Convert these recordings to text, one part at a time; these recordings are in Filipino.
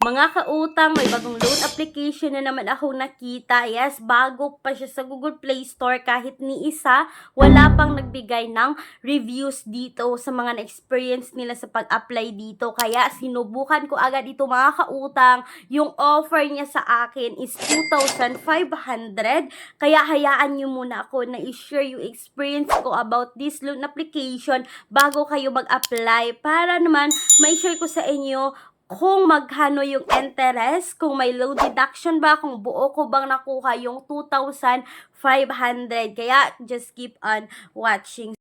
Mga kautang, may bagong loan application na naman akong nakita. Yes, bago pa siya sa Google Play Store kahit ni isa. Wala pang nagbigay ng reviews dito sa mga na-experience nila sa pag-apply dito. Kaya sinubukan ko agad ito mga kautang. Yung offer niya sa akin is 2,500. Kaya hayaan nyo muna ako na i-share yung experience ko about this loan application bago kayo mag-apply. Para naman ma-share ko sa inyo kung magkano yung interest, kung may loan deduction ba, kung buo ko bang nakuha yung 2,500. Kaya just keep on watching.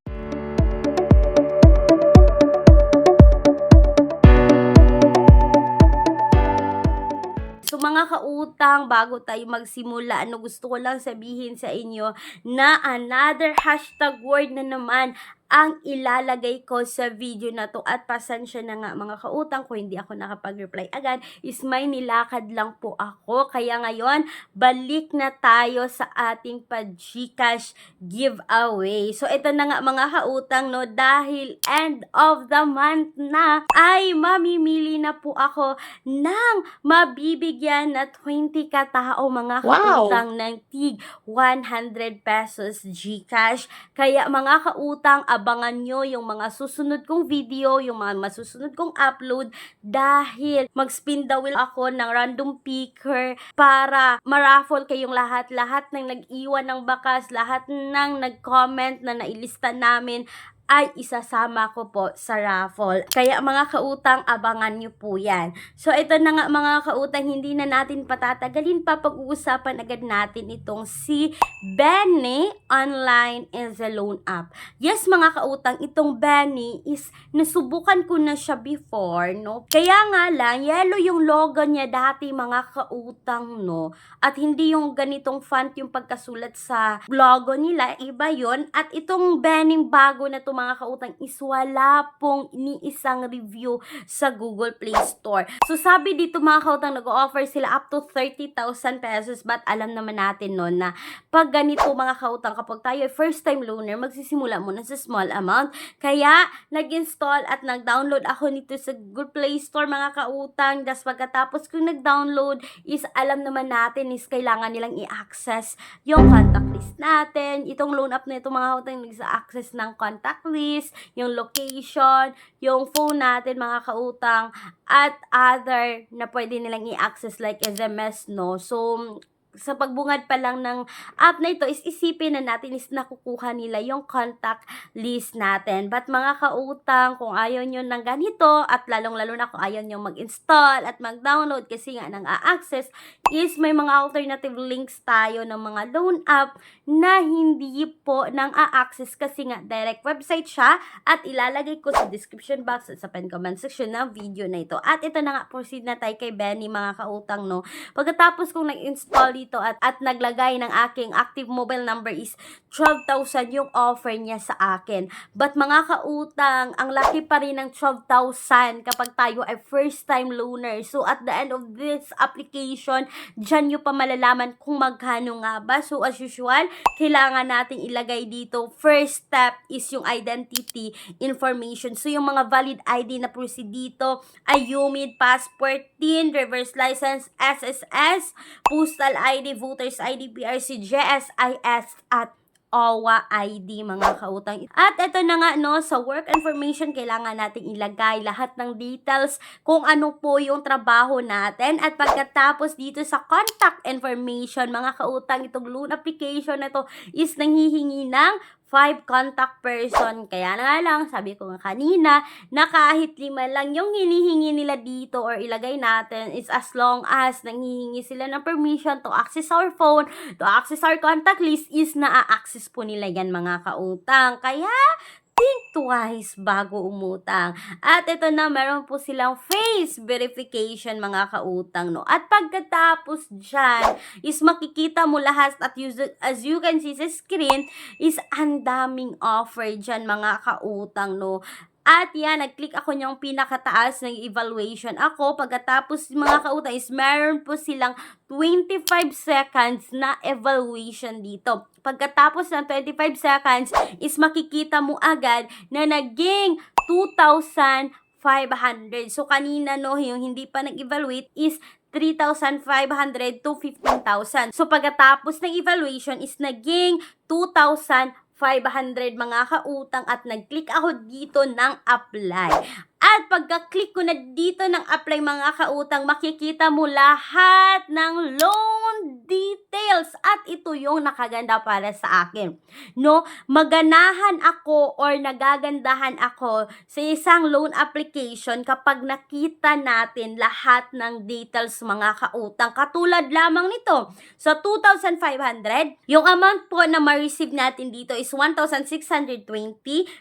So mga kautang, bago tayo magsimula, gusto ko lang sabihin sa inyo na another hashtag word na naman ang ilalagay ko sa video na to. At pasensya na nga mga kautang kung hindi ako nakapag-reply agad, is may nilakad lang po ako. Kaya ngayon, balik na tayo sa ating pa-GCash giveaway. So ito na nga mga kautang, no, dahil end of the month na, ay mamimili na po ako ng mabibigyan na 20 katao mga kautang ng tig 100 pesos GCash. Kaya mga kautang, abangan nyo yung mga susunod kong video, yung mga masusunod kong upload, dahil mag-spin the wheel ako ng random picker para maraffle kayong lahat ng nag-iwan ng bakas, lahat ng nag-comment na nailista namin ay isasama ko po sa raffle. Kaya mga kautang, abangan nyo po yan. So ito na nga mga kautang, hindi na natin patatagalin pa, pag-uusapan agad natin itong si Benny Online is a Loan App. Yes mga kautang, itong Benny is nasubukan ko na siya before, no? Kaya nga lang, yellow yung logo niya dati mga kautang, no? At hindi yung ganitong font yung pagkasulat sa logo nila, iba yon. At itong Benny bago na to mga kautang is wala pong ni isang review sa Google Play Store. So sabi dito mga kautang, nag-offer sila up to 30,000 pesos, but alam naman natin noon na pag ganito mga kautang, kapag tayo first time loaner, magsisimula muna sa small amount. Kaya nag-install at nag-download ako nito sa Google Play Store mga kautang. Das pagkatapos kung nag-download is alam naman natin is kailangan nilang i-access yung contact list natin. Itong loan app na ito mga kautang, nag-access ng contact list, yung location, yung phone natin mga kautang, at other na pwede nilang i-access like SMS, no? So sa pagbungad pa lang ng app na ito is isipin na natin is nakukuha nila yung contact list natin. But mga kautang, kung ayaw nyo ng ganito, at lalong-lalo na kung ayaw nyo mag-install at mag-download kasi nga nang a-access, is may mga alternative links tayo ng mga loan app na hindi po nang a-access kasi nga direct website siya, at ilalagay ko sa description box at sa comment section ng video na ito. At ito na nga, proceed na tayo kay Benny mga kautang, no. Pagkatapos kong nag-install dito at naglagay ng aking active mobile number is 12,000 yung offer niya sa akin. But mga kautang, ang laki pa rin ng 12,000 kapag tayo ay first time loaner. So at the end of this application, dyan nyo pa malalaman kung magkano nga ba. So as usual, kailangan natin ilagay dito, first step is yung identity information. So yung mga valid ID na proceed dito ay UMID, passport, TIN, driver's license, SSS, postal ID, voters ID, PRC, GSIS, at OWA ID mga kautang. At ito na nga, no, sa work information, kailangan nating ilagay lahat ng details kung ano po yung trabaho natin. At pagkatapos dito sa contact information mga kautang, itong loan application na to is nanghihingi ng 5 contact person. Kaya na nga lang, sabi ko nga kanina, na kahit 5 lang yung hinihingi nila dito or ilagay natin, is as long as nanghihingi sila ng permission to access our phone, to access our contact list, is na-access po nila yan mga kautang. Kaya think twice bago umutang. At ito na, meron po silang face verification mga kautang, no. At pagkatapos dyan, is makikita mo lahat at as you can see sa screen, is ang daming offer dyan mga kautang, no. At yan, nag-click ako niyang pinakataas ng evaluation ako. Pagkatapos mga kautang is meron po silang 25 seconds na evaluation dito. Pagkatapos ng 25 seconds is makikita mo agad na naging 2,500 So, kanina no, yung hindi pa nag-evaluate is 3,500 to 15,000. So, pagkatapos ng evaluation is naging 2,500 mga kautang at nag-click ako dito ng apply. At pagka-click ko na dito ng apply mga kautang, makikita mo lahat ng loan details at ito yung nakaganda para sa akin. No, maganahan ako or nagagandahan ako sa isang loan application kapag nakita natin lahat ng details mga kautang. Katulad lamang nito, sa 2,500, yung amount po na ma-receive natin dito is 1,620.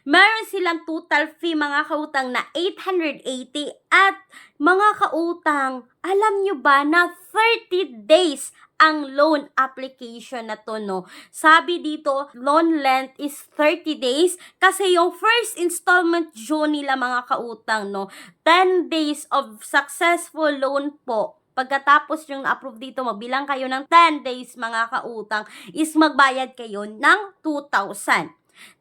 Meron silang total fee mga kautang na 880 at mga kautang, alam nyo ba na 30 days ang loan application na to, no? Sabi dito, loan length is 30 days kasi yung first installment due nila mga kautang, no? 10 days of successful loan po. Pagkatapos yung na-approve dito, magbilang kayo ng 10 days mga kautang, is magbayad kayo ng 2,000.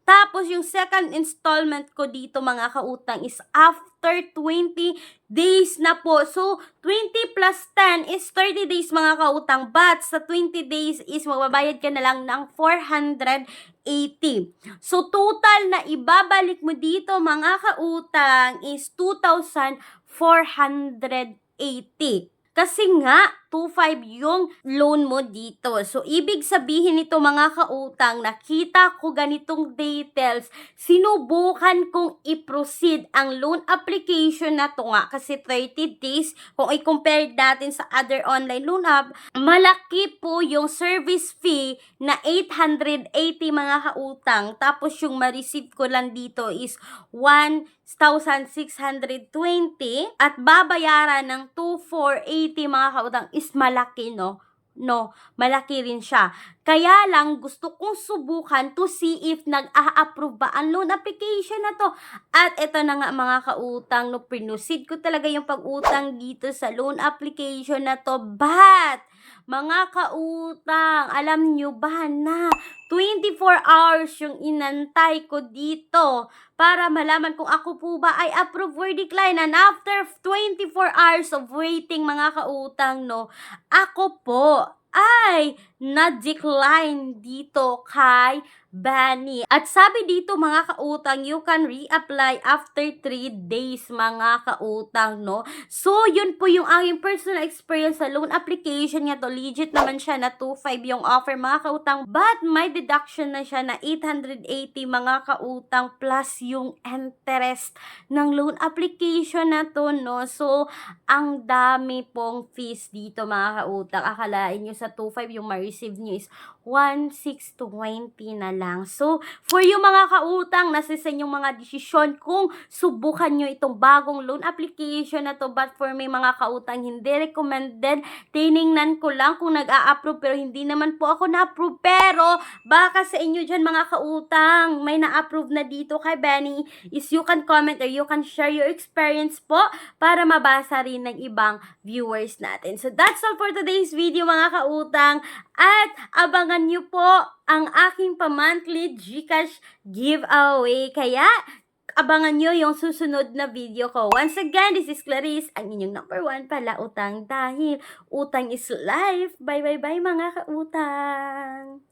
Tapos, yung second installment ko dito mga kautang is after 20 days na po. So, 20 plus 10 is 30 days mga kautang. But, sa 20 days is magbabayad ka na lang ng 480. So, total na ibabalik mo dito mga kautang is 2,480. Kasi nga, 2,500 yung loan mo dito. So, ibig sabihin nito mga kautang, nakita ko ganitong details, sinubukan kong i-proceed ang loan application na to nga. Kasi 30 days, kung i-compare natin sa other online loan app, malaki po yung service fee na 880 mga kautang. Tapos yung ma-receive ko lang dito is 1,620 at babayaran ng 2,480 mga kautang is malaki, no? No, malaki rin siya. Kaya lang, gusto kong subukan to see if nag-a-approve ba ang loan application na to. At ito na nga mga kautang, no, pinusid ko talaga yung pag-utang dito sa loan application na to. But, mga kautang, alam nyo ba na 24 hours yung inantay ko dito para malaman kung ako po ba ay approve or decline. And after 24 hours of waiting mga kautang, no, ako po ay na-decline dito kay Bani. At sabi dito mga kautang, you can reapply after 3 days mga kautang, no? So, yun po yung aking personal experience sa loan application niya to. Legit naman siya na 2,500 yung offer mga kautang. But may deduction na siya na 880 mga kautang plus yung interest ng loan application na to, no? So, ang dami pong fees dito mga kautang. Akalain nyo sa 2,500 yung ma-receive nyo is 1,620 na lang. So, for yung mga kautang, nasa sa inyong mga desisyon kung subukan nyo itong bagong loan application na to. But for may mga kautang, hindi recommended. Tiningnan ko lang kung nag-a-approve pero hindi naman po ako na-approve. Pero, baka sa inyo dyan mga kautang, may na-approve na dito kay Benny, is you can comment or you can share your experience po para mabasa rin ng ibang viewers natin. So, that's all for today's video mga kautang. At abangan nyo po ang aking pa-monthly GCash giveaway. Kaya, abangan nyo yung susunod na video ko. Once again, this is Clarice, ang inyong number 1 pala utang dahil utang is life. Bye bye bye mga kautang!